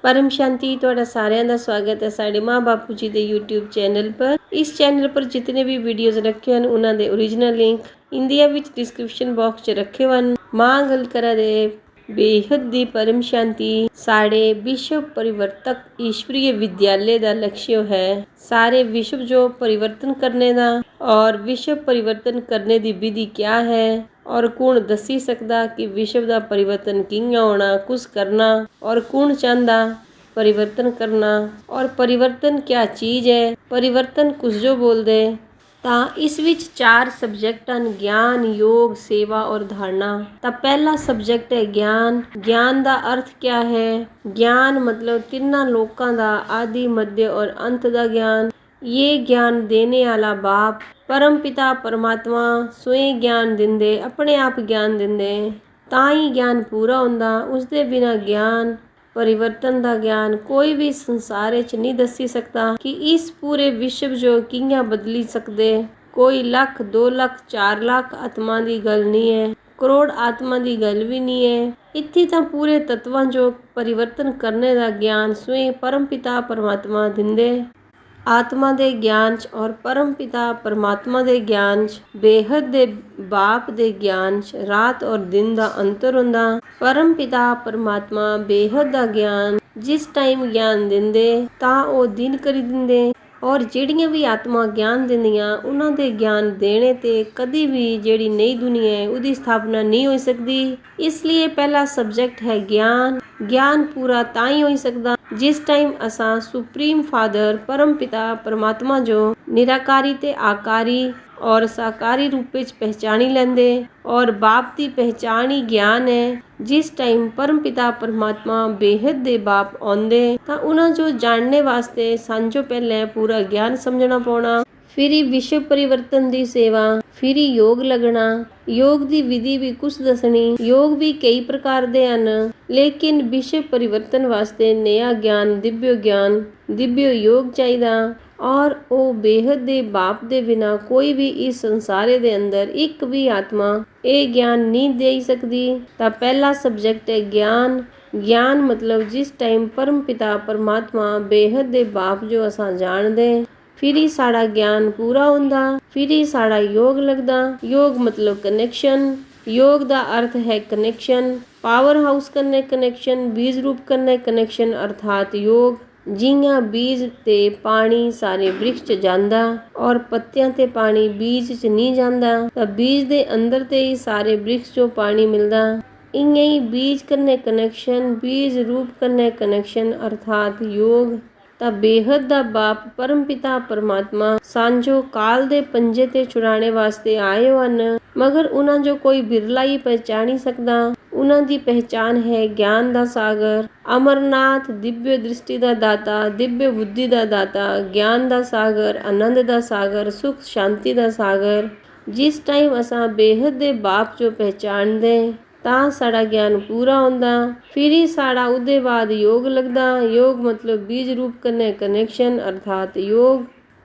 परम शांति ਤੁਹਾਡਾ ਸਾਰਿਆਂ ਦਾ ਸਵਾਗਤ ਹੈ ਸਾਡੇ ਮਾਂ ਬਾਪੂ ਜੀ ਦੇ YouTube ਚੈਨਲ ਪਰ। ਇਸ ਚੈਨਲ ਪਰ ਜਿਤਨੇ ਵੀ ਵੀਡੀਓਜ਼ ਰੱਖੇ ਹਨ ਉਹਨਾਂ ਦੇ ओरिजिनल ਲਿੰਕ ਇੰਡੀਆ ਵਿੱਚ ਡਿਸਕ੍ਰਿਪਸ਼ਨ ਬਾਕਸ 'ਚ ਰੱਖੇ ਹਨ। ਮਾਂ ਗੱਲ ਕਰਾ ਦੇ बेहद दी परम शांति साढ़े विश्व परिवर्तक ईश्वरीय विद्यालय का लक्ष्य है सारे विश्व जो परिवर्तन करने का और विश्व परिवर्तन करने की विधि क्या है और कौन दसी सकता कि विश्व का परिवर्तन किंगा होना कुछ करना और कौन चाहता परिवर्तन करना और परिवर्तन क्या चीज़ है परिवर्तन कुछ जो बोल दे ਤਾਂ ਇਸ ਵਿੱਚ 4 ਸਬਜੈਕਟ ਹਨ ਗਿਆਨ ਯੋਗ ਸੇਵਾ ਔਰ ਧਾਰਨਾ। ਤਾਂ ਪਹਿਲਾ ਸਬਜੈਕਟ ਹੈ ਗਿਆਨ। ਗਿਆਨ ਦਾ ਅਰਥ ਕਿਆ ਹੈ? ਗਿਆਨ ਮਤਲਬ ਤਿੰਨਾਂ ਲੋਕਾਂ ਦਾ ਆਦਿ ਮੱਧ ਔਰ ਅੰਤ ਦਾ ਗਿਆਨ। ਇਹ ਗਿਆਨ ਦੇਣੇ ਵਾਲਾ ਬਾਪ ਪਰਮ ਪਿਤਾ ਪਰਮਾਤਮਾ ਸੋਏ ਗਿਆਨ ਦਿੰਦੇ ਆਪਣੇ ਆਪ ਗਿਆਨ ਦਿੰਦੇ ਤਾਂ ਹੀ ਗਿਆਨ ਪੂਰਾ ਹੁੰਦਾ। ਉਸਦੇ ਬਿਨਾਂ ਗਿਆਨ परिवर्तन का ज्ञान कोई भी संसार च नहीं दसी सकता कि इस पूरे विश्व जो कियां बदली सकते। कोई लाख 2 लाख 4 लाख आत्मा की गल नहीं है, करोड़ आत्मा की गल भी नहीं है। इत्थे तां पूरे तत्वां जो परिवर्तन करने का ज्ञान स्वयं परम पिता परमात्मा दिंदे। आत्मा दे ज्ञान च और परम पिता परमात्मा दे ज्ञान च बेहद दे बाप दे ज्ञान च रात और दिन दा अंतर हुंदा। परम पिता परमात्मा बेहद दा ज्ञान जिस टाइम ज्ञान दिंदे तां ओ दिन करी दिंदे और ਜਿਹੜੀਆਂ ਵੀ ਆਤਮਾ ਗਿਆਨ ਦਿੰਦੀਆਂ ਉਹਨਾਂ ਦੇ ਗਿਆਨ ਦੇਣੇ ਤੇ ਕਦੀ ਵੀ ਜਿਹੜੀ ਨਈ ਦੁਨੀਆ ਹੈ ਉਹਦੀ ਸਥਾਪਨਾ ਨਹੀਂ ਹੋ ਸਕਦੀ। ਇਸ ਲਈ ਪਹਿਲਾ ਸਬਜੈਕਟ ਹੈ ਗਿਆਨ। ਗਿਆਨ ਪੂਰਾ ਤਾਂ ਹੀ ਹੋ ਸਕਦਾ ਜਿਸ ਟਾਈਮ ਅਸਾਂ ਸੁਪਰੀਮ ਫਾਦਰ परम पिता परमात्मा जो निराकारी ते आकारी और साकारी रूप में पहचानी लेंदे और बाप की पहचान ही ज्ञान है। जिस टाइम परम पिता परमात्मा बेहद दे बाप आउंदे तां उन्हां जो जानने वास्ते सांझो पहले पूरा ज्ञान समझना पौना। फिर ही विश्व परिवर्तन की सेवा, फिर ही योग लगना। योग की विधि भी कुछ दसनी। योग भी कई प्रकार दे हन लेकिन विश्व परिवर्तन वास्ते नया ज्ञान दिव्य योग चाहिदा और वो बेहद दे बाप दे बिना कोई भी इस संसारे दे अंदर एक भी आत्मा ये ज्ञान नहीं दे सकती। तां पहला सब्जेक्ट है ज्ञान। ज्ञान मतलब जिस टाइम परम पिता परमात्मा बेहद दे बाप जो असां जाणदे फिर ही साड़ा ज्ञान पूरा होंदा। फिर ही साड़ा योग लगदा। योग मतलब कनेक्शन। योग दा अर्थ है कनेक्शन। पावर हाउस करने कनेक्शन, बीज रूप करने कनेक्शन अर्थात योग। जियां बीज ते पानी सारे वृक्ष च जांदा और पत्तियां ते पानी बीज च नहीं जांदा तां बीज दे अंदर ते ही सारे वृक्ष जो पानी मिलदा। इयां ही बीज करने कनेक्शन, बीज रूप करने कनेक्शन अर्थात योग। ਤਾਂ ਬੇਹਦ ਦਾ ਬਾਪ ਪਰਮ ਪਿਤਾ ਪਰਮਾਤਮਾ ਸਾਂਝੋ ਕਾਲ ਦੇ ਪੰਜੇ ਤੇ ਛੁਡਾਣੇ ਵਾਸਤੇ ਆਏ ਹਨ ਮਗਰ ਉਹਨਾਂ ਜੋ ਕੋਈ ਬਿਰਲਾ ਹੀ ਪਹਿਚਾਣੀ ਸਕਦਾ। ਉਹਨਾਂ ਦੀ ਪਹਿਚਾਨ ਹੈ ਗਿਆਨ ਦਾ ਸਾਗਰ ਅਮਰਨਾਥ, ਦਿव्य ਦ੍ਰਿਸ਼ਟੀ ਦਾ ਦਾਤਾ, ਦਿव्य ਬੁੱਧੀ ਦਾ ਦਾਤਾ, ਗਿਆਨ ਦਾ ਸਾਗਰ, ਆਨੰਦ ਦਾ ਸਾਗਰ, ਸੁਖ ਸ਼ਾਂਤੀ ਦਾ ਸਾਗਰ। ਜਿਸ ਟਾਈਮ ਅਸਾਂ ਬੇਹਦ ਦੇ ਬਾਪ ਜੋ ਪਹਿਚਾਣਦੇ ਤਾਂ ਸਾਡਾ ਗਿਆਨ ਪੂਰਾ ਹੁੰਦਾ। फिर ही साड़ा उदे बाद योग लगदा। योग मतलब बीज रूप करने कनेक्शन अर्थात योग।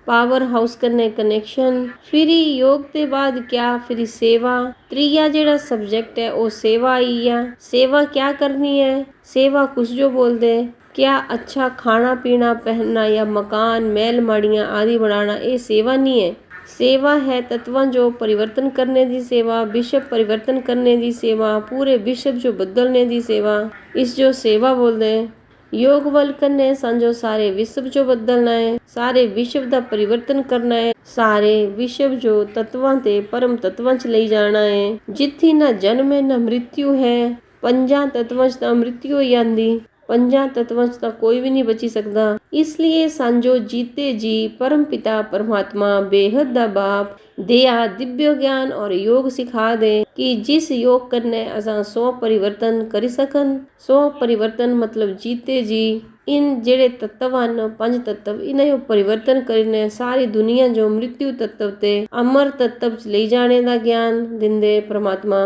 पावर हाउस करने कनेक्शन। फिर ही योग के बाद क्या फिर ही सेवा। त्रीया जेड़ा सब्जेक्ट है वो सेवा ही है। सेवा क्या करनी है? सेवा कुछ जो बोलते क्या अच्छा खाना पीना पहनना या मकान महल माड़ियाँ आदि बनाना ये सेवा नहीं है। सेवा है तत्वां जो परिवर्तन करने की सेवा, विश्व परिवर्तन करने की सेवा, पूरे विश्व जो बदलने की सेवा इस जो सेवा बोलते हैं। योग वल करने समझो सारे विश्व जो बदलना है, सारे विश्व का परिवर्तन करना है, सारे विश्व जो तत्वां ते परम तत्वां च ले जाना है। जिथे ना जन्म है ना मृत्यु है। 5 तत्वां च तां मृत्यु ही आंदी, 5 तत्वां च तां कोई भी नहीं बची सकता। इसलिए सांझो जीते जी परम पिता परमात्मा बेहद दा बाप दिया दिव्य ज्ञान और योग सिखा दे कि जिस योग करने असां 100 परिवर्तन करी सकन। 100 परिवर्तन मतलब जीते जी इन जेड़े तत्व हन 5 तत्व इन्हें परिवर्तन करने सारी दुनिया जो मृत्यु तत्व ते अमर तत्व च ले जाने का ज्ञान दिंदे परमात्मा।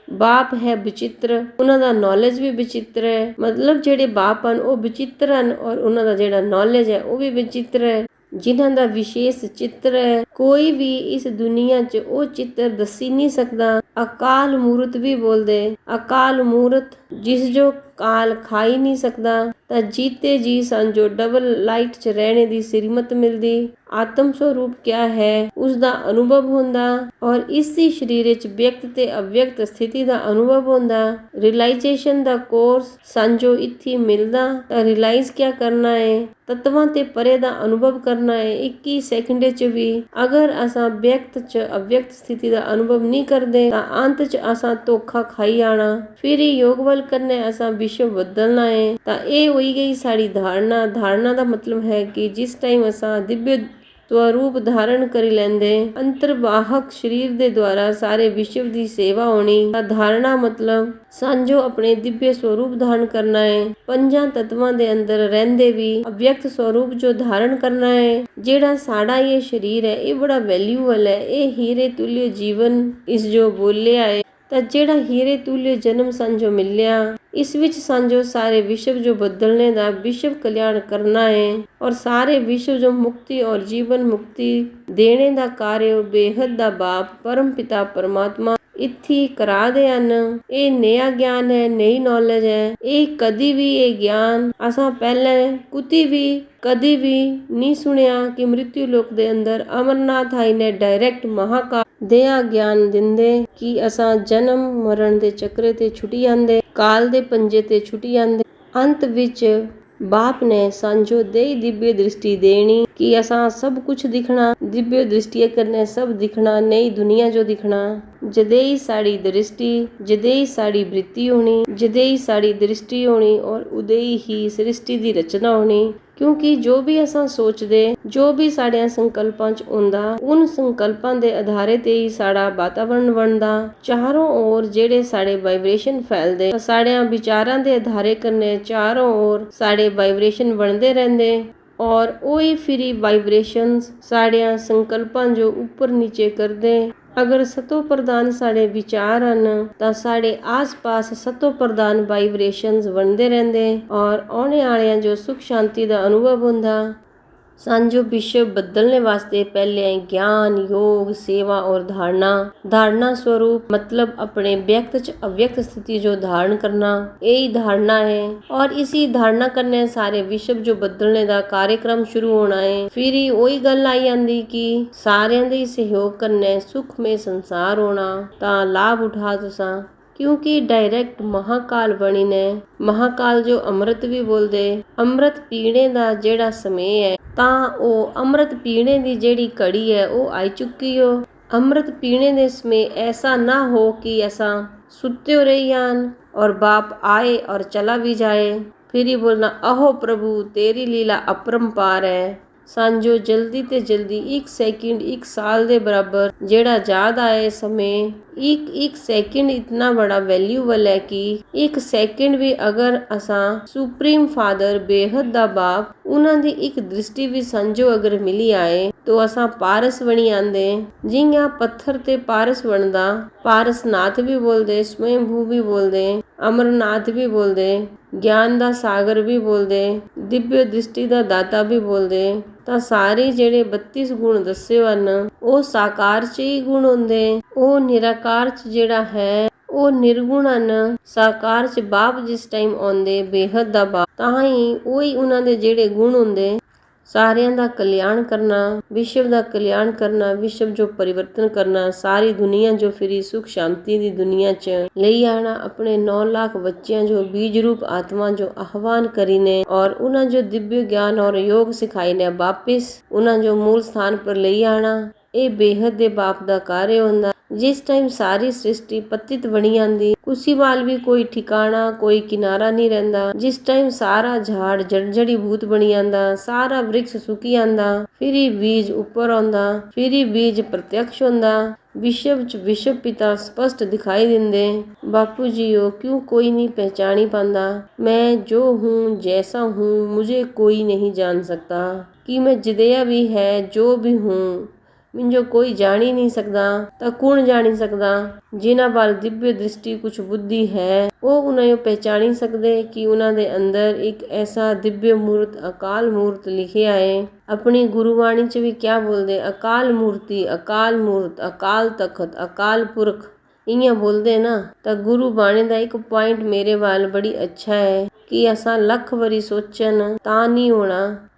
बाप है विचित्र, उन्हां दा नॉलेज भी विचित्र है। मतलब जेड़े बाप हन वो विचित्र हन और उन्हां दा जेड़ा नॉलेज है वो भी विचित्र है। जिन्हां दा विशेष चित्र है कोई भी इस दुनिया च वो चित्र दसी नहीं सकदा। अकाल मूरत भी बोलदे। अकाल मूरत ਜਿਸ ਜੋ ਕਾਲ ਖਾ ਹੀ ਨਹੀਂ ਸਕਦਾ। ਤਾਂ ਜੀਤੇ ਜੀ ਸਾਨੂੰ ਜੋ ਡਬਲ ਲਾਈਟ 'ਚ ਰਹਿਣੇ ਦੀ ਸਿਰਮਤ ਮਿਲਦੀ। ਆਤਮ ਸਰੂਪ ਕਿਆ ਹੈ ਉਸ ਦਾ ਅਨੁਭਵ ਹੁੰਦਾ ਔਰ ਇਸੀ ਸਰੀਰ ਵਿੱਚ ਵਿਅਕਤ ਤੇ ਅਵਿਅਕਤ ਸਥਿਤੀ ਦਾ ਅਨੁਭਵ ਹੁੰਦਾ। ਰਿਅਲਾਈਜੇਸ਼ਨ ਦਾ ਕੋਰਸ ਸਾਨੂੰ ਇੱਥੇ ਮਿਲਦਾ। ਤਾਂ ਰਿਅਲਾਈਜ਼ ਕਿਆ ਕਰਨਾ ਹੈ, ਤੱਤਵਾਂ ਤੇ ਪਰੇ ਦਾ ਅਨੁਭਵ ਕਰਨਾ ਹੈ 21 ਸੈਕਿੰਡ 'ਚ ਵੀ। ਅਗਰ ਅਸਾਂ ਵਿਅਕਤ 'ਚ ਅਵਿਅਕਤ ਸਥਿਤੀ ਦਾ ਅਨੁਭਵ ਨਹੀਂ ਕਰਦੇ ਤਾਂ ਅੰਤ 'ਚ ਅਸਾਂ ਧੋਖਾ ਖਾਈ ਆਣਾ। ਫਿਰ ਹੀ ਯੋਗ ਵੱਲ ਕਰਨੇ ਅਸਾਂ ਵਿਸ਼ਵ ਬਦਲਣਾ ਹੈ। ਤਾਂ ਇਹ ਹੋਈ ਗਈ ਸਾਡੀ ਧਾਰਨਾ। ਧਾਰਨਾ ਦਾ ਮਤਲਬ ਹੈ ਕਿ ਜਿਸ ਟਾਈਮ ਅਸਾਂ ਦਿਵਯ ਸਵਰੂਪ ਧਾਰਨ ਕਰੀ ਲੈਂਦੇ ਅੰਤਰਵਾਹਕ ਸਰੀਰ ਦੇ ਦੁਆਰਾ ਸਾਰੇ ਵਿਸ਼ਵ ਦੀ ਸੇਵਾ ਹੋਣੀ। ਤਾਂ ਧਾਰਨਾ ਮਤਲਬ ਸਾਂਝੋ ਆਪਣੇ ਦਿਵਯ ਸਵਰੂਪ ਧਾਰਨ ਕਰਨਾ ਹੈ। ਪੰਜਾਂ ਤੱਤਵਾਂ ਦੇ ਅੰਦਰ ਰਹਿੰਦੇ ਵੀ ਅਵਿਅਕਤ ਸਵਰੂਪ ਜੋ ਧਾਰਨ ਕਰਨਾ ਹੈ। ਜਿਹੜਾ ਸਾਡਾ ਇਹ ਸਰੀਰ ਹੈ ਇਹ ਬੜਾ ਵੈਲਿਊਬਲ ਹੈ। ਇਹ ਹੀਰੇ ਤੁल्य ਜੀਵਨ ਇਸ ਜੋ ਬੋਲਿਆ ਹੈ। ਤਾਂ ਜਿਹੜਾ ਹੀਰੇ ਤੁल्य ਜਨਮ ਸਾਂਝੋ ਮਿਲਿਆ ਇਸ ਵਿੱਚ ਸਾਂਝੋ ਸਾਰੇ ਵਿਸ਼ਵ ਜੋ ਬਦਲਣੇ ਦਾ ਵਿਸ਼ਵ ਕਲਿਆਣ ਕਰਨਾ ਹੈ ਔਰ ਸਾਰੇ ਵਿਸ਼ਵ ਜੋ ਮੁਕਤੀ ਔਰ ਜੀਵਨ ਮੁਕਤੀ ਦੇਣੇ ਦਾ ਕਾਰਜ ਬੇਹਦ ਦਾ ਬਾਪ ਪਰਮ ਪਿਤਾ ਪਰਮਾਤਮਾ ਇੱਥੇ ਕਰਾ ਦੇ ਹਨ। ਇਹ ਨया ਗਿਆਨ ਹੈ, ਨਈ ਨੌਲੇਜ ਹੈ। ਇਹ ਕਦੀ ਵੀ ਇਹ ਗਿਆਨ ਅਸਾਂ ਪਹਿਲੇ ਕੁਤੀ ਵੀ ਕਦੀ ਵੀ ਨਹੀਂ ਸੁਣਿਆ ਕਿ ਮ੍ਰਿਤੂ ਲੋਕ ਦੇ ਅੰਦਰ ਅਮਰਨਾਥ ਆਈ ਨੇ ਡਾਇਰੈਕਟ ਮਹਾਕਾਲ ਦਿਆ ਗਿਆਨ ਦਿੰਦੇ ਕਿ ਅਸਾਂ ਜਨਮ ਮਰਨ ਦੇ ਚੱਕਰੇ ਤੇ ਛੁੱਟੀ ਜਾਂਦੇ, ਕਾਲ ਦੇ ਪੰਜੇ ਤੇ ਛੁੱਟੀ ਜਾਂਦੇ। ਅੰਤ ਵਿੱਚ ਬਾਪ ਨੇ ਸਾਂਝੋ ਦੇਈ ਦਿव्य दृष्टि देनी कि असां सब कुछ दिखना। दिव्य दृष्टि करने सब दिखना, नई दुनिया जो दिखना। जदे ही साड़ी दृष्टि, जदे ही साड़ी वृत्ति होनी, जदे ही साड़ी दृष्टि होनी और उदे ही सृष्टि दी रचना होनी। क्योंकि जो भी असां सोचदे, जो भी साड़ियां संकल्पां च हुंदा उन संकल्पां दे आधारे ते ही साड़ा वातावरण बनदा। चारों ओर जेड़े साड़े वाइब्रेशन फैलदे साड़ियां विचारां दे आधारे कन्ने चारों ओर साड़े वाइब्रेशन बनदे रहंदे और ओही फिर वाइब्रेशंस साड़ियां संकल्पां जो ऊपर नीचे करदे। अगर सतो प्रधान साड़े विचार हन तां साड़े आस पास सतो प्रधान वाइब्रेशंस बनदे रहंदे और आने वाले जो सुख शांति दा अनुभव हुंदा। साँझो विश्व बदलने वास्ते पहले ज्ञान, योग, सेवा और धारणा। धारणा स्वरूप मतलब अपने व्यक्त च अव्यक्त स्थिति जो धारण करना, यही धारणा है। और इसी धारणा करने सारे विश्व जो बदलने का कार्यक्रम शुरू होना है। फिर ही वही गल आई आंदी कि सारियां दे सहयोग करने सुख में संसार होना। ता लाभ उठा तुसा क्योंकि डायरेक्ट महाकाल बनी ने। महाकाल जो अमृत भी बोलदे, अमृत पीने दा जेड़ा समय है ਤਾਂ ਉਹ ਅੰਮ੍ਰਿਤ ਪੀਣੇ ਦੀ ਜਿਹੜੀ ਘੜੀ ਹੈ ਉਹ ਆਈ ਚੁੱਕੀ ਹੋ। ਅੰਮ੍ਰਿਤ ਪੀਣੇ ਦੇ ਸਮੇਂ ਐਸਾ ਨਾ ਹੋ ਕਿ ਅਸਾਂ ਸੁੱਤੇ ਹੋ ਰਹੀ ਹਨ और बाप आए और चला भी जाए। फिर ही बोलना अहो प्रभु तेरी लीला अपरंपार है। सांझो जल्दी ते जल्दी 1 सेकंड 1 साल ਦੇ ਬਰਾਬਰ ਜਿਹੜਾ ਯਾਦ ਆਏ ਸਮੇਂ ਇੱਕ ਸੈਕਿੰਡ ਇਤਨਾ ਬੜਾ ਵੈਲਿਊਬਲ ਹੈ ਕਿ 1 ਸੈਕਿੰਡ ਵੀ ਅਗਰ ਅਸਾਂ ਸੁਪਰੀਮ ਫਾਦਰ ਬੇਹਦ ਦਾ ਬਾਪ ਉਹਨਾਂ ਦੀ ਇੱਕ ਦ੍ਰਿਸ਼ਟੀ ਵੀ ਸੰਜੋ ਅਗਰ ਮਿਲੀ ਆਏ ਤੋ ਅਸਾਂ ਪਾਰਸ ਬਣੀ ਆਂਦੇ। ਜਿਹੀਆਂ ਪੱਥਰ ਤੇ ਪਾਰਸ ਬਣਦਾ, ਪਾਰਸਨਾਥ ਵੀ ਬੋਲਦੇ, ਸਵੈੰਭੂ ਵੀ ਬੋਲਦੇ, ਅਮਰਨਾਥ ਵੀ ਬੋਲਦੇ, ਗਿਆਨ ਦਾ ਸਾਗਰ ਵੀ ਬੋਲਦੇ, ਦਿਵਯ ਦ੍ਰਿਸ਼ਟੀ ਦਾ ਦਾਤਾ ਵੀ ਬੋਲਦੇ। ਤਾਂ ਸਾਰੇ ਜਿਹੜੇ 32 ਗੁਣ ਦੱਸੇ ਹਨ ਉਹ ਸਾਕਾਰ 'ਚ ਹੀ ਗੁਣ ਹੁੰਦੇ। ਉਹ ਨਿਰਾਕਾਰ 'ਚ ਜਿਹੜਾ ਹੈ ਉਹ ਨਿਰਗੁਣ ਹਨ। ਸਾਕਾਰ 'ਚ ਬਾਪ ਜਿਸ ਟਾਈਮ ਆਉਂਦੇ ਬੇਹਦ ਦਾ ਬਾਪ ਤਾਂ ਹੀ ਉਹੀ ਉਹਨਾਂ ਦੇ ਜਿਹੜੇ ਗੁਣ ਹੁੰਦੇ ਸਾਰਿਆਂ ਦਾ ਕਲਿਆਣ ਕਰਨਾ, ਵਿਸ਼ਵ ਦਾ ਕਲਿਆਣ ਕਰਨਾ, ਵਿਸ਼ਵ ਜੋ ਪਰਿਵਰਤਨ ਕਰਨਾ, ਸਾਰੀ ਦੁਨੀਆ ਜੋ ਫਿਰੀ ਸੁਖ ਸ਼ਾਂਤੀ ਦੀ ਦੁਨੀਆ 'ਚ ਲਈ ਆਣਾ। ਆਪਣੇ 9 ਲੱਖ ਬੱਚਿਆਂ ਜੋ ਬੀਜ ਰੂਪ ਆਤਮਾ ਜੋ ਆਹਵਾਨ ਕਰੀ ਨੇ ਔਰ ਉਹਨਾਂ ਜੋ ਦਿव्य ਗਿਆਨ ਔਰ ਯੋਗ ਸਿਖਾਈ ਨੇ ਵਾਪਿਸ ਉਹਨਾਂ ਜੋ ਮੂਲ ਸਥਾਨ ਪਰ ਲਈ ਆਣਾ। ਇਹ ਬੇਹਦ ਦੇ ਬਾਪ ਦਾ ਕਾਰਜ ਹੁੰਦਾ। ਜਿਸ ਟਾਈਮ ਸਾਰੀ ਸ੍ਰਿਸ਼ਟੀ ਪਤਿਤ ਬਣੀ ਆਂਦੀ ਉਸੀ ਵਾਲ ਵੀ ਕੋਈ ਠਿਕਾਣਾ ਕੋਈ ਕਿਨਾਰਾ ਨਹੀਂ ਰਹਿੰਦਾ। ਜਿਸ ਟਾਈਮ ਸਾਰਾ ਝਾੜ ਜੜੀ ਭੂਤ ਬਣੀ ਆਂਦਾ, ਸਾਰਾ ਵ੍ਰਿਕਸ਼ ਸੁੱਕੀ ਆਂਦਾ, ਫਿਰ ਹੀ ਬੀਜ ਉੱਪਰ ਆਉਂਦਾ, ਫਿਰ ਹੀ ਬੀਜ ਪ੍ਰਤੱਖ ਹੁੰਦਾ। ਵਿਸ਼ਵ ਚ ਵਿਸ਼ਵ ਪਿਤਾ ਸਪਸ਼ਟ ਦਿਖਾਈ ਦਿੰਦੇ। ਬਾਪੂ ਜੀਓ क्यों कोई नहीं पहचानी पांदा। मैं जो हूँ जैसा हूँ मुझे कोई नहीं जान सकता कि मैं जिदया भी है जो भी हूँ मिंजो कोई जान ही नहीं सकदा। ਤਾਂ ਕੌਣ ਜਾਣੀ ਸਕਦਾ? ਜਿਨ੍ਹਾਂ ਵੱਲ ਦਿਵਯ ਦ੍ਰਿਸ਼ਟੀ ਕੁਛ ਬੁੱਧੀ ਹੈ ਉਹ ਉਹਨਾਂ ਨੂੰ ਪਹਿਚਾਣੀ ਸਕਦੇ ਕਿ ਉਹਨਾਂ ਦੇ ਅੰਦਰ ਇੱਕ ਐਸਾ ਦਿਵਯ ਮੂਰਤ ਅਕਾਲ ਮੂਰਤ ਲਿਖਿਆ ਹੈ। ਆਪਣੀ ਗੁਰਬਾਣੀ 'ਚ ਵੀ ਕਿਆ ਬੋਲਦੇ? ਅਕਾਲ ਮੂਰਤੀ, ਅਕਾਲ ਮੂਰਤ, ਅਕਾਲ ਤਖਤ, ਅਕਾਲ ਪੁਰਖ। इयां बोलते ना तो गुरु बाणी का एक पॉइंट मेरे वाल बड़ी अच्छा है कि असा लख वारी सोचन ता नहीं होना,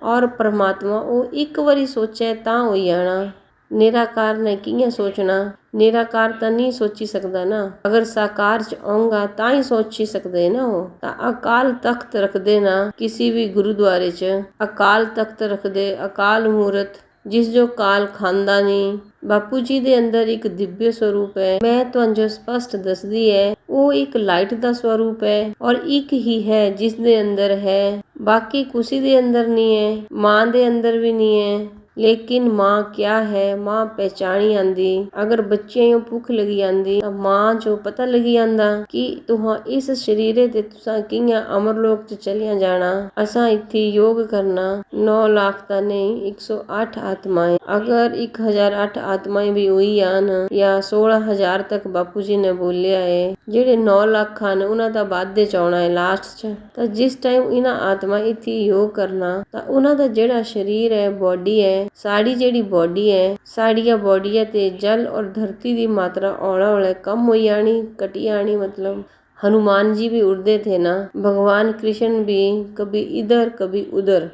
और परमात्मा वो एक वारी सोचे ता हो जाना। निराकार ने कियां सोचना, निराकार तो नहीं सोची सकता ना, अगर साकार च आऊंगा ता ही सोची सकते ना। वो ता अकाल तख्त रख दे ना किसी भी गुरुद्वारे च, अकाल तख्त रख दे, अकाल मूरत जिस जो काल खांदा नहीं। बापू जी दे अंदर एक दिव्य स्वरूप है, मैं तो जो स्पष्ट दसदी है वो एक लाइट का स्वरूप है और एक ही है जिस दे अंदर है, बाकी किसी दे अंदर नहीं है, मां दे अंदर भी नहीं है। लेकिन मां क्या है, मां पहचानी आंदी। अगर बच्चे यूं भुख लगी आंदी तो मां जो पता लगी आंदा कि तुहां इस शरीरे ते तुसा कियां अमरलोक च चलिया जाना। असा इत्थे योग करना 9 लाख ता नहीं 108 आत्माएं, अगर 1008 आत्माएं भी हुई आन या 16,000 तक बापू जी ने बोलिया है, जेड़े 9 लाख ਹਨ ਉਹਨਾਂ ਦਾ ਬਾਅਦ ਦੇ ਚ ਆਉਣਾ ਹੈ ਲਾਸਟ ਚ। ਤਾਂ ਜਿਸ ਟਾਈਮ ਇਹਨਾਂ ਆਤਮਾ ਇੱਥੇ ਯੋਗ ਕਰਨਾ ਤਾਂ ਉਹਨਾਂ ਦਾ ਜਿਹੜਾ ਸ਼ਰੀਰ ਹੈ, ਬੋਡੀ ਹੈ, ਸਾਡੀ ਜਿਹੜੀ ਬੋਡੀ ਹੈ, ਸਾਡੀਆਂ ਬੋਡੀਆਂ ਤੇ ਜਲ और धरती की मात्रा औला औला कम हो जानी, कटी आनी। मतलब हनुमान जी भी उड़ते थे ना, भगवान कृष्ण भी कभी इधर कभी उधर,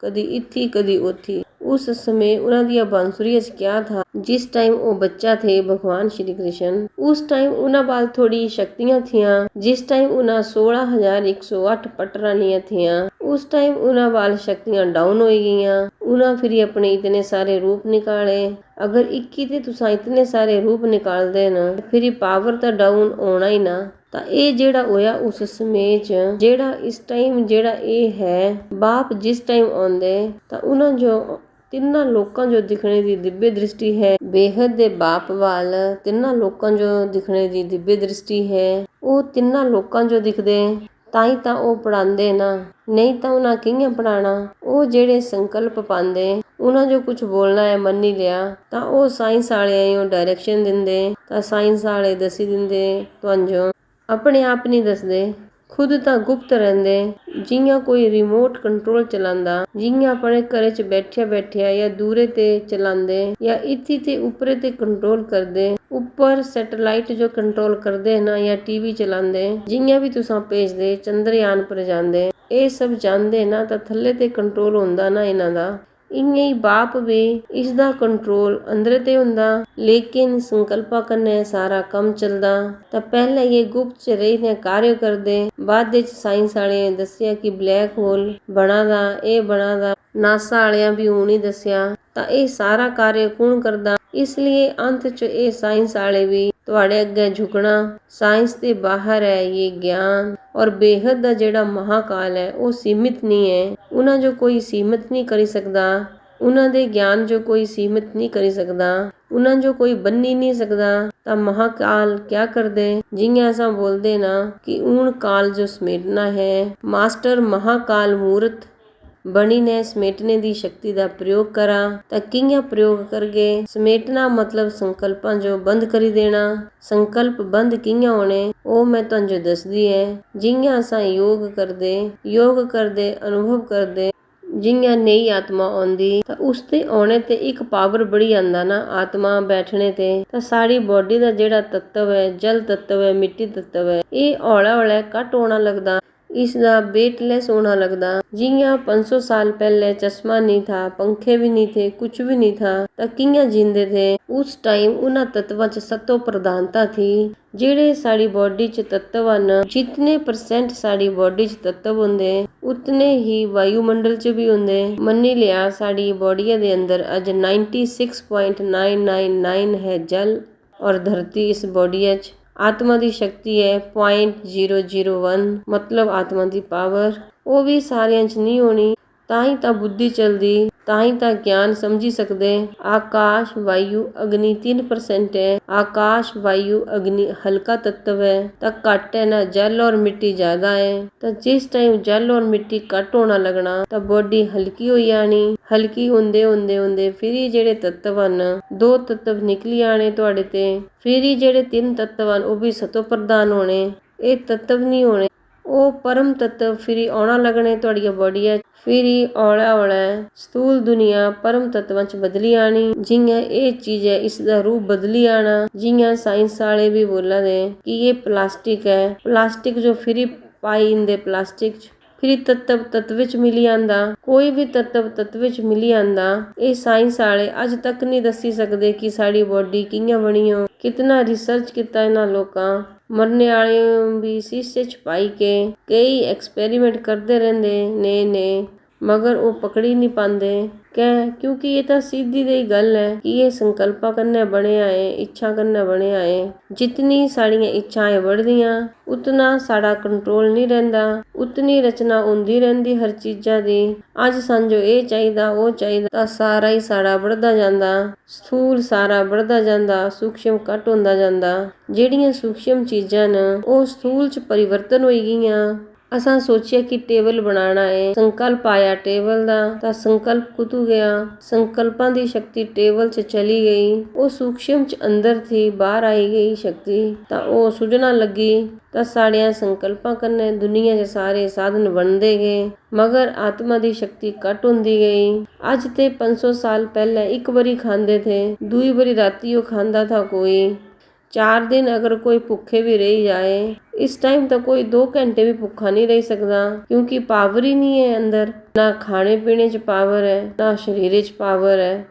कभी इत्थी कभी उथी। उस समय उन्हों दी बांसुरी क्या था, जिस टाइम वो बच्चा थे भगवान श्री कृष्ण, उस टाइम उन्होंने वाल थोड़ी शक्तियां थियां। जिस टाइम उन्हें 16,108 पटरा लिया थियां, उस टाइम उन्होंने वाल शक्तियां डाउन हो गईयां। उन्हें फिर अपने इतने सारे रूप निकाले। अगर 21 ते तुसा इतने सारे रूप निकाल दे ना, फिर पावर तो डाउन होना ही ना। ਤਾਂ ਇਹ ਜਿਹੜਾ ਹੋਇਆ ਉਸ ਸਮੇਂ 'ਚ, ਜਿਹੜਾ ਇਸ ਟਾਈਮ ਜਿਹੜਾ ਇਹ ਹੈ ਬਾਪ ਜਿਸ ਟਾਈਮ ਆਉਂਦੇ ਤਾਂ ਉਹਨਾਂ ਜੋ ਤਿੰਨਾਂ ਲੋਕਾਂ ਜੋ ਦਿਖਣੇ ਦੀ ਦਿव्य दृष्टि है, बेहद ਦੇ ਬਾਪ ਵਾਲ ਤਿੰਨਾਂ ਲੋਕਾਂ ਜੋ ਦਿਖਣੇ ਦੀ दिव्य दृष्टि है। ਉਹ ਤਿੰਨਾਂ ਲੋਕਾਂ ਜੋ ਦਿਖਦੇ ਤਾਂ ਹੀ ਤਾਂ ਉਹ ਪੜਾਉਂਦੇ ਨਾ, ਨਹੀਂ ਤਾਂ ਉਹਨਾਂ ਕਿਵੇਂ ਪੜਾਣਾ। ਉਹ ਜਿਹੜੇ ਸੰਕਲਪ ਪਾਉਂਦੇ ਉਹਨਾਂ ਜੋ ਕੁਝ ਬੋਲਣਾ ਹੈ ਮੰਨ ਨਹੀਂ ਲਿਆ ਤਾਂ ਉਹ ਸਾਇੰਸ ਵਾਲੇ ਉਹ ਡਾਇਰੈਕਸ਼ਨ ਦਿੰਦੇ, ਤਾਂ ਸਾਇੰਸ ਵਾਲੇ ਦੱਸੀ ਦਿੰਦੇ ਤੁਹਾਨੂੰ, ਆਪਣੇ ਆਪ ਨਹੀਂ ਦੱਸਦੇ। खुद ਤਾਂ गुप्त ਰਹਿੰਦੇ, ਜਿਵੇਂ ਕੋਈ ਰਿਮੋਟ ਕੰਟਰੋਲ ਚਲਾਉਂਦਾ, ਜਿਵੇਂ ਆਪਣੇ ਘਰੇ 'ਚ ਬੈਠਿਆ ਬੈਠਿਆ ਜਾਂ ਦੂਰੇ ਤੇ ਚਲਾਉਂਦੇ ਜਾਂ ਇੱਥੇ ਤੇ ਉੱਪਰੇ ਤੇ ਕੰਟਰੋਲ ਕਰਦੇ, ਉੱਪਰ ਸੈਟੇਲਾਈਟ ਜੋ ਕੰਟਰੋਲ ਕਰਦੇ ਨਾ ਜਾਂ ਟੀਵੀ ਚਲਾਉਂਦੇ, ਜਿਵੇਂ ਵੀ ਤੁਸੀਂ ਭੇਜਦੇ ਚੰਦਰਯਾਨ ਪਰ ਜਾਂਦੇ, ਇਹ ਸਭ ਜਾਣਦੇ ਨਾ ਤਾਂ ਥੱਲੇ ਤੇ ਕੰਟਰੋਲ ਹੁੰਦਾ ਨਾ ਇਹਨਾਂ ਦਾ। इवें ही बाप भी इसका कंट्रोल अंदर ते हुंदा, लेकिन संकल्पा कन्ने सारा कम चलदा। तो पहले ये गुप्त च रहीने कार्य करदे, बाद विच साइंस वाले दस्सिया कि ब्लैक होल बना दा, ये बना दा। नासा वालियां भी हुण ही दस्सिया। ਤਾਂ ਇਹ ਸਾਰਾ ਕਾਰਜ ਕੌਣ ਕਰਦਾ, इसलिए अंत च ਇਹ साइंस वाले भी ਤੁਹਾਡੇ ਅੱਗੇ ਝੁਕਣਾ। ਸਾਇੰਸ ਦੇ ਬਾਹਰ ਹੈ ਇਹ ਗਿਆਨ, ਔਰ ਬੇਹਦ ਦਾ ਜਿਹੜਾ ਮਹਾਕਾਲ ਹੈ ਉਹ ਸੀਮਿਤ ਨਹੀਂ ਹੈ। ਉਹਨਾਂ ਜੋ ਕੋਈ ਸੀਮਿਤ ਨਹੀਂ ਕਰੀ ਸਕਦਾ, ਉਹਨਾਂ ਦੇ ਗਿਆਨ ਜੋ ਕੋਈ ਸੀਮਿਤ ਨਹੀਂ ਕਰੀ ਸਕਦਾ, ਉਹਨਾਂ ਜੋ ਕੋਈ ਬੰਨੀ ਨਹੀਂ ਸਕਦਾ। ਤਾਂ ਮਹਾਕਾਲ क्या ਕਰਦੇ, ਜਿਵੇਂ ਅਸਾਂ ਬੋਲਦੇ ਨਾ ਕਿ ਊਣ ਕਾਲ ਜੋ ਸਮੇਟਣਾ ਹੈ, ਮਾਸਟਰ ਮਹਾਕਾਲ ਮੂਰਤ बनी ने समेटने की शक्ति का प्रयोग करा। तो किया प्रयोग करके समेटना, मतलब संकल्पां जो बंद करी देना। संकल्प बंद किया होने वो मैं तुझे दसदी है। जियां असां योग करदे अनुभव करदे, जियां नई आत्मा आंदी तो उसते आने ते एक पावर बड़ी आंदा ना आत्मा बैठने ते। तो सारी बॉडी का जेड़ा तत्व है, जल तत्व है, मिट्टी तत्व है, ये हौला हौला घट होना लगदा, इसका वेटलेस होना लगदा। जियां 500 साल पहले चश्मा नहीं था, पंखे भी नहीं थे, कुछ भी नहीं था, तो कियां जींदे थे। उस टाइम उन्हां तत्वां च सतो प्रधानता थी। जेड़े साड़ी बॉडी च तत्व न, जितने % साड़ी बॉडी च तत्व होंदे उतने ही वायुमंडल च भी होंदे। मन्नी लिया साड़ी बॉडीया दे अंदर अज 96.999 है जल और धरती इस बॉडीया च। आत्मा की शक्ति है 0.001, मतलब आत्मा की पावर वो भी सारियां च नहीं होनी। ताही ता बुद्धि चलदी, ताही ता ज्ञान समझी सकदे। आकाश वायु अग्नि 3% है, आकाश वायु अग्नि हल्का तत्व है, तो घट है ना जल और मिट्टी ज्यादा है। तो जिस टाइम जल और मिट्टी घट होना लगना तो बॉडी हल्की हो जानी। हल्की होंदे होंदे होंदे फिर ही जेड़े तत्व न 2 तत्व निकली आने तुहाडे ते। फिर ही जेड़े 3 तत्व न वो भी सतो प्रधान होने, ये तत्व नहीं होने। ਉਹ ਪਰਮ ਤੱਤਵ ਫਿਰ ਆਉਣਾ ਲੱਗਣੇ ਤੁਹਾਡੀਆਂ ਬੋਡੀਆਂ ਫਿਰ ਔਲਾ ਔਲਾ ਸਥੂਲ ਦੁਨੀਆ ਪਰਮ ਤੱਤਵਾਂ ਚ ਬਦਲੀ ਆਣੀ। ਜਿਹੀਆਂ ਇਹ ਚੀਜ਼ ਹੈ ਇਸ ਦਾ ਰੂਪ ਬਦਲੀ ਆਣਾ। ਜਿਹੀਆਂ ਸਾਇੰਸ ਵਾਲੇ ਵੀ ਬੋਲਦੇ ਕਿ ਇਹ ਪਲਾਸਟਿਕ ਹੈ, ਪਲਾਸਟਿਕ ਜੋ ਫਿਰ ਪਾਈ ਇੰਦੇ ਪਲਾਸਟਿਕ ਚ ਫਿਰ ਤੱਤਵ ਵਿੱਚ ਮਿਲੀ ਆਂਦਾ। ਕੋਈ ਵੀ ਤੱਤਵ ਵਿੱਚ ਮਿਲੀ ਆਂਦਾ। ਇਹ ਸਾਇੰਸ ਵਾਲੇ ਅੱਜ ਤੱਕ ਨਹੀਂ ਦੱਸੀ ਸਕਦੇ ਕਿ ਸਾਡੀ ਬੋਡੀ ਕਿੰਨਾ ਬਣੀ ਹੋ। ਕਿਤਨਾ ਰਿਸਰਚ ਕੀਤਾ ਇਹਨਾਂ ਲੋਕਾਂ। ਮਰਨੇ ਵਾਲੇ ਵੀ ਸ਼ੀਸ਼ੇ ਚ ਪਾਈ ਕੇ ਕਈ ਐਕਸਪੈਰੀਮੈਂਟ ਕਰਦੇ ਰਹਿੰਦੇ ਨੇ ਮਗਰ ਉਹ ਪਕੜੀ ਨਹੀਂ ਪਾਉਂਦੇ ਕਿਉਂਕਿ ਇਹ ਤਾਂ ਸਿੱਧੀ ਜਿਹੀ ਗੱਲ ਹੈ ਕਿ ਇਹ ਸੰਕਲਪਾਂ ਕਰਨੇ ਬਣਿਆ ਏ, ਇੱਛਾ ਕਰਨੇ ਬਣਿਆ ਏ। ਜਿਤਨੀ ਸਾਡੀਆਂ ਇੱਛਾएं बढ़दियां ਉਤਨਾ ਸਾਡਾ ਕੰਟਰੋਲ ਨਹੀਂ ਰਹਿੰਦਾ, ਉਤਨੀ ਰਚਨਾ ਹੁੰਦੀ ਰਹਿੰਦੀ ਹਰ ਚੀਜ਼ਾਂ ਦੀ। ਅੱਜ ਸਮਝੋ ਇਹ ਚਾਹੀਦਾ ਉਹ ਚਾਹੀਦਾ ਤਾਂ ਸਾਰਾ ਹੀ ਸਾਡਾ बढ़दा ਜਾਂਦਾ। ਸਥੂਲ ਸਾਰਾ बढ़दा ਜਾਂਦਾ, ਸੂਖਸ਼ਮ ਘਟ ਹੁੰਦਾ ਜਾਂਦਾ। ਜਿਹੜੀਆਂ ਸੂਖਸ਼ਮ ਚੀਜ਼ਾਂ ਨੇ ਉਹ ਸਥੂਲ ਚ ਪਰਿਵਰਤਨ ਹੋਈ ਗਈਆਂ। ਅਸਾਂ ਸੋਚਿਆ ਕਿ ਟੇਬਲ ਬਣਾਉਣਾ ਹੈ, ਸੰਕਲਪ ਆਇਆ ਟੇਬਲ ਦਾ ਤਾਂ ਸੰਕਲਪ ਕੁਤੂ ਗਿਆ। ਸੰਕਲਪਾਂ ਦੀ ਸ਼ਕਤੀ ਟੇਬਲ 'ਚ ਚਲੀ ਗਈ। ਉਹ ਸੂਖਸ਼ਮ 'ਚ ਅੰਦਰ ਥੀ, ਬਾਹਰ ਆਈ ਗਈ ਸ਼ਕਤੀ ਤਾਂ ਉਹ ਸੁਝਣਾ ਲੱਗੀ ਤਾਂ ਸਾੜਿਆਂ ਸੰਕਲਪਾਂ ਕਰਨੇ ਦੁਨੀਆ 'ਚ ਸਾਰੇ ਸਾਧਨ ਬਣਦੇ ਗਏ ਮਗਰ ਆਤਮਾ ਦੀ ਸ਼ਕਤੀ ਘਟ ਹੁੰਦੀ ਗਈ। ਅੱਜ ਤੇ 500 ਸਾਲ ਪਹਿਲੇ ਇੱਕ ਵਾਰੀ ਖਾਂਦੇ ਥੇ, ਦੂਈ ਵਾਰੀ ਰਾਤੀ ਉਹ ਖਾਂਦਾ था कोई। 4 दिन अगर कोई भुखे भी रह जाए इस टाइम तो कोई 2 घंटे भी भुखा नहीं रह सकता क्योंकि पावर ही नहीं है अंदर। ना खाने पीने च पावर है ना शरीर च पावर है।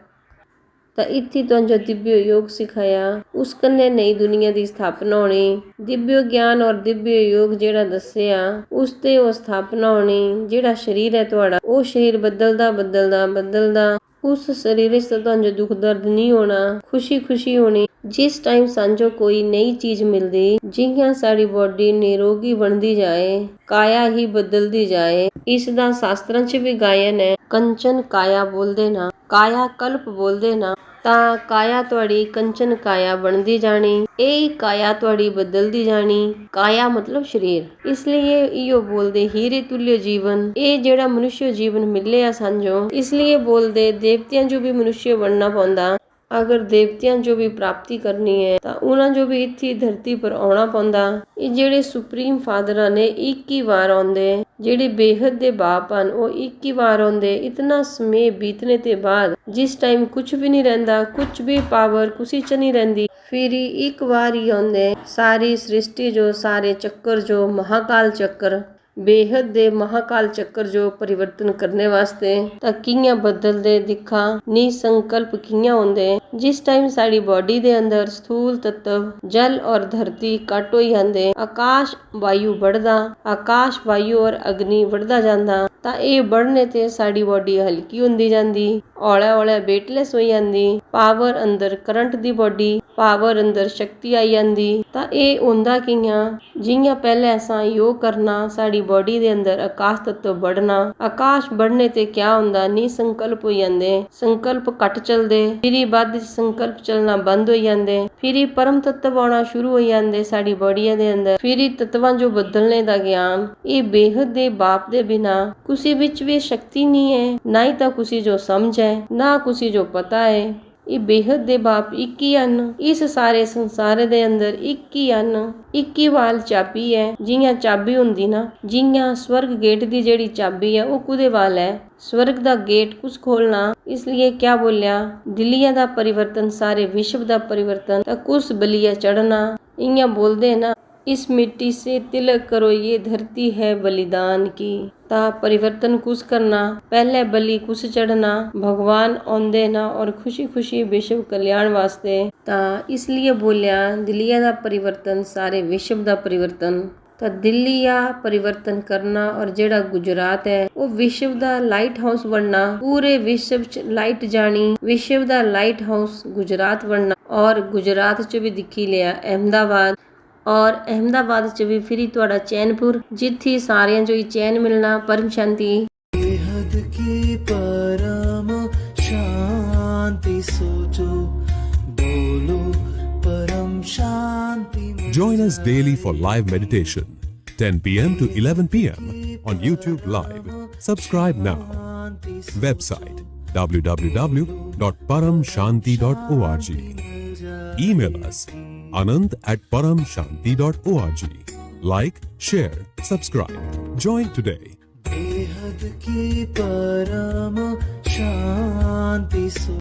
तो इत्थे तो जो दिव्य योग सिखाया उस कन्ने नई दुनिया की स्थापना होनी। दिव्य ज्ञान और दिव्य योग जेड़ा दसिया उस ते वो स्थापना होनी। जेड़ा शरीर है तुहाड़ा वो शरीर बदलदा उस शरीर से जो दुख दर्द नहीं होना, खुशी खुशी होनी। जिस टाइम समझो कोई नई चीज मिलती जियां साड़ी बॉडी निरोगी बनती जाए, काया ही बदलती जाए। इसदा शास्त्रां च भी गायन है। कंचन काया बोलदे ना, काया कल्प बोलदे ना ਤਾਂ ਕਾਇਆ ਤੁਹਾਡੀ ਕੰਚਨ ਕਾਇਆ ਬਣਦੀ ਜਾਣੀ। ਇਹ ਕਾਇਆ ਤੁਹਾਡੀ ਬਦਲਦੀ ਜਾਣੀ। ਕਾਇਆ ਮਤਲਬ ਸ਼ਰੀਰ। ਇਸ ਲਈ ਇਹੋ ਬੋਲਦੇ ਹੀਰੇ ਤੁल्य ਜੀਵਨ। ਇਹ ਜਿਹੜਾ ਮਨੁੱਖ ਜੀਵਨ ਮਿਲਿਆ ਸਮਝੋ ਇਸ ਲਈ ਬੋਲਦੇ ਦੇਵਤਿਆਂ ਜੋ ਵੀ ਮਨੁੱਖ ਬਣਨਾ ਪਾਉਂਦਾ। अगर देवतियां जो भी प्राप्ति करनी है तो उन्हें जो भी इत्थी धरती पर आना पौंदा। ये जेड़े सुप्रीम फादर ने एक ही बार आउंदे, जेड़े बेहद दे बाप हन वो एक ही बार आउंदे। इतना समय बीतने ते बाद जिस टाइम कुछ भी नहीं रहंदा, कुछ भी पावर कुछ च नहीं रहंदी, फिर एक बार ही आउंदे। सारी सृष्टि जो सारे चक्कर जो महाकाल चक्कर बेहद दे महाकाल चक्कर जो परिवर्तन करने वास्ते तां कियां बदलदे दिखा निसंकल्प कियां होंदे। जिस टाइम साड़ी बॉडी दे अंदर स्थूल तत्व जल और धरती घट होई जांदे, आकाश वायु बढ़दा, आकाश वायु और अग्नि बढ़दा जांदा तां ये बढ़ने ते साड़ी बॉडी हल्की हुंदी जांदी, औले वेटलेस होई जांदी। पावर अंदर करंट दी बॉडी पावर अंदर शक्ति आई जांदी। तां ये हुंदा कियां जियां पहले असां योग करना साड़ी बॉडी दे अंदर आकाश तत्व बढ़ना। आकाश बढ़ने ते क्या हुंदा निसंकल्प हो जांदे, संकल्प घट चलदे, फिर बाद संकल्प चलना बंद हो जांदे, फिर परम तत्व आना शुरू हो जांदे साड़ी बॉडियां दे अंदर। फिर तत्वां जो बदलने दा ज्ञान ये बेहद दे बाप दे बिना कुसी विच भी शक्ति नहीं है, ना ही तां कुसी जो समझ है ना कुसी जो पता है। ये बेहद दे बाप एक ही हन। इस सारे संसार दे अंदर एक ही हन, एक ही वाल चाबी है। जियां चाबी हुंदी ना, जियां स्वर्ग गेट दी जेड़ी चाबी है वो कुदे वाल है, स्वर्ग दा गेट कुछ खोलना। इसलिए क्या बोलिया दिलिया दा परिवर्तन सारे विश्व दा परिवर्तन तां कुछ बलिया चढ़ना। इयां बोलदे ना इस मिट्टी से तिलक करो ये धरती है बलिदान की। ता परिवर्तन कुछ करना पहले बलि कुछ चढ़ना भगवान आंदे ना और खुशी खुशी विश्व कल्याण वास्ते। ता इसलिए बोलिया दिलिया दा परिवर्तन सारे विश्व दा परिवर्तन। तो दिल्ली परिवर्तन करना और जेड़ा गुजरात है वो विश्व दा लाइट हाउस बनना। पूरे विश्व च लाइट जानी, विश्व दा लाइट हाउस गुजरात बनना। और गुजरात च भी दिखी लिया अहमदाबाद, और अहमदाबाद च भी फिर तुहाड़ा चैनपुर जिथे सारियां जो चैन मिलना परम शांति। बेहद की परम शांति सोचो बोलो परम शांति। Join us daily for live meditation 10 p.m. to 11 p.m. on YouTube Live. Subscribe now. Website www.paramshanti.org. Email us anand@paramshanti.org. Like, share, subscribe. Join today. बेहद की परम शांति सो